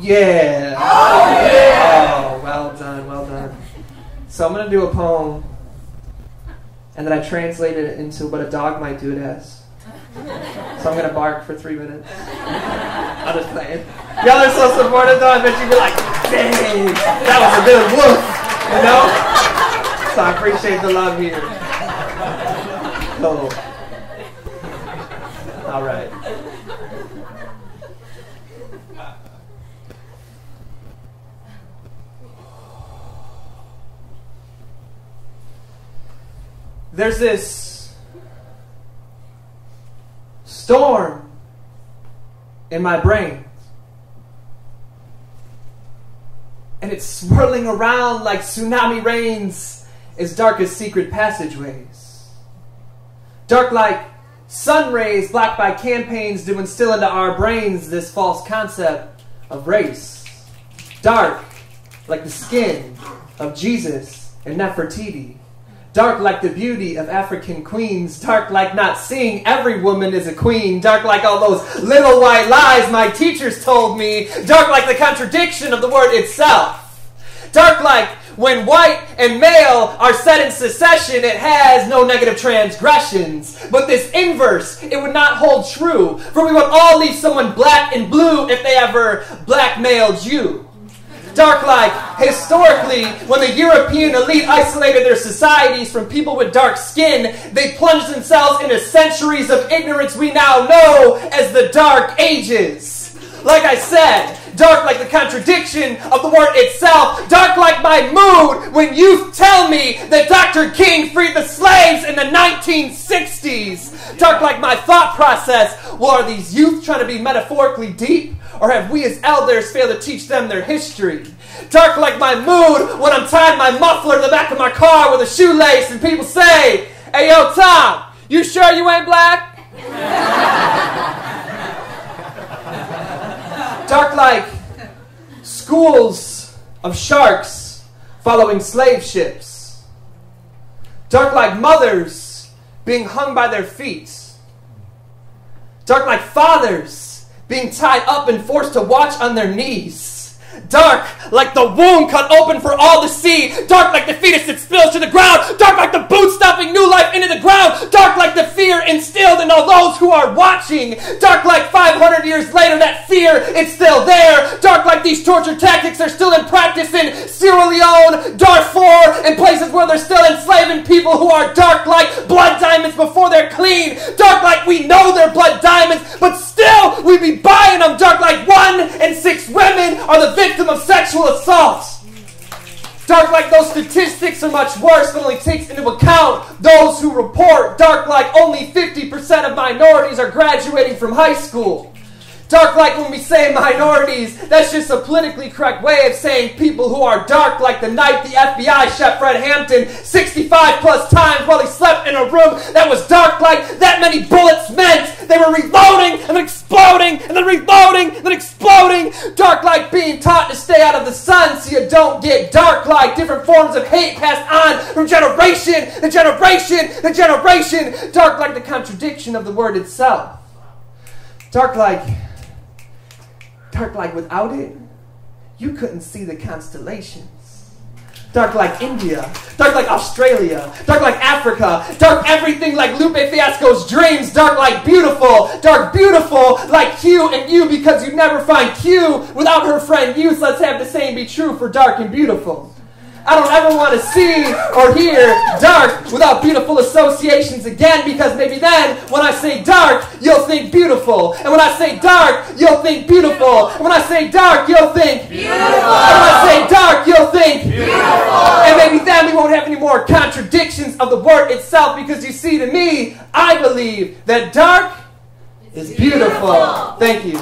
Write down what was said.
yeah. Oh, yeah. Oh, well done, well done. So I'm going to do a poem, and then I translated it into what a dog might do it as. So I'm going to bark for 3 minutes. I'm just playing. Y'all are so supportive though, I bet you'd be like, dang, that was a good woof, you know? So I appreciate the love here. Cool. All right. There's this storm in my brain, and it's swirling around like tsunami rains as dark as secret passageways. Dark like sun rays blocked by campaigns to instill into our brains this false concept of race. Dark like the skin of Jesus and Nefertiti. Dark like the beauty of African queens. Dark like not seeing every woman is a queen. Dark like all those little white lies my teachers told me. Dark like the contradiction of the word itself. Dark like when white and male are set in succession, it has no negative transgressions. But this inverse, it would not hold true. For we would all leave someone black and blue if they ever blackmailed you. Dark like, historically, when the European elite isolated their societies from people with dark skin, they plunged themselves into centuries of ignorance we now know as the Dark Ages. Like I said, dark like the contradiction of the word itself. Dark like my mood when youth tell me that Dr. King freed the slaves in the 1960s. Dark like my thought process. Well, are these youth trying to be metaphorically deep? Or have we as elders failed to teach them their history? Dark like my mood when I'm tying my muffler to the back of my car with a shoelace and people say, "Hey, yo, Tom, you sure you ain't black?" Dark like schools of sharks following slave ships. Dark like mothers being hung by their feet. Dark like fathers being tied up and forced to watch on their knees. Dark like the womb cut open for all to see. Dark like the fetus that spills to the ground. Dark like the boot stomping new life into the ground. Dark like the fear instilled in all those who are watching. Dark like 500 years later that fear, it's still there. Dark like these torture tactics are still in practice in Sierra Leone, Darfur, and places where they're still enslaving people who are dark like blood diamonds before they're clean. Dark like we know they're blood diamonds, but still we be buying them. Dark like 1 in 6 women are the victim of sexual assault. Dark like those statistics are much worse than only takes into account those who report. Dark like only 50% of minorities are graduating from high school. Dark like when we say minorities, that's just a politically correct way of saying people who are dark like the night the FBI shot Fred Hampton 65 plus times while he slept in a room that was dark like that many bullets meant they were reloading and then exploding and then reloading and then exploding. Dark like being taught to stay out of the sun so you don't get dark like different forms of hate passed on from generation to generation to generation. Dark like the contradiction of the word itself. Dark like without it, you couldn't see the constellations. Dark like India. Dark like Australia. Dark like Africa. Dark everything like Lupe Fiasco's dreams. Dark like beautiful. Dark beautiful like Q and you because you'd never find Q without her friend you. So let's have the same be true for dark and beautiful. I don't ever want to see or hear dark without beautiful associations again, because maybe then when I say dark, you'll think beautiful. And when I say dark, you'll think beautiful. And when I say dark, you'll think beautiful. And when I say dark, you'll think beautiful. And maybe then we won't have any more contradictions of the word itself, because you see, to me, I believe that dark is beautiful. Thank you.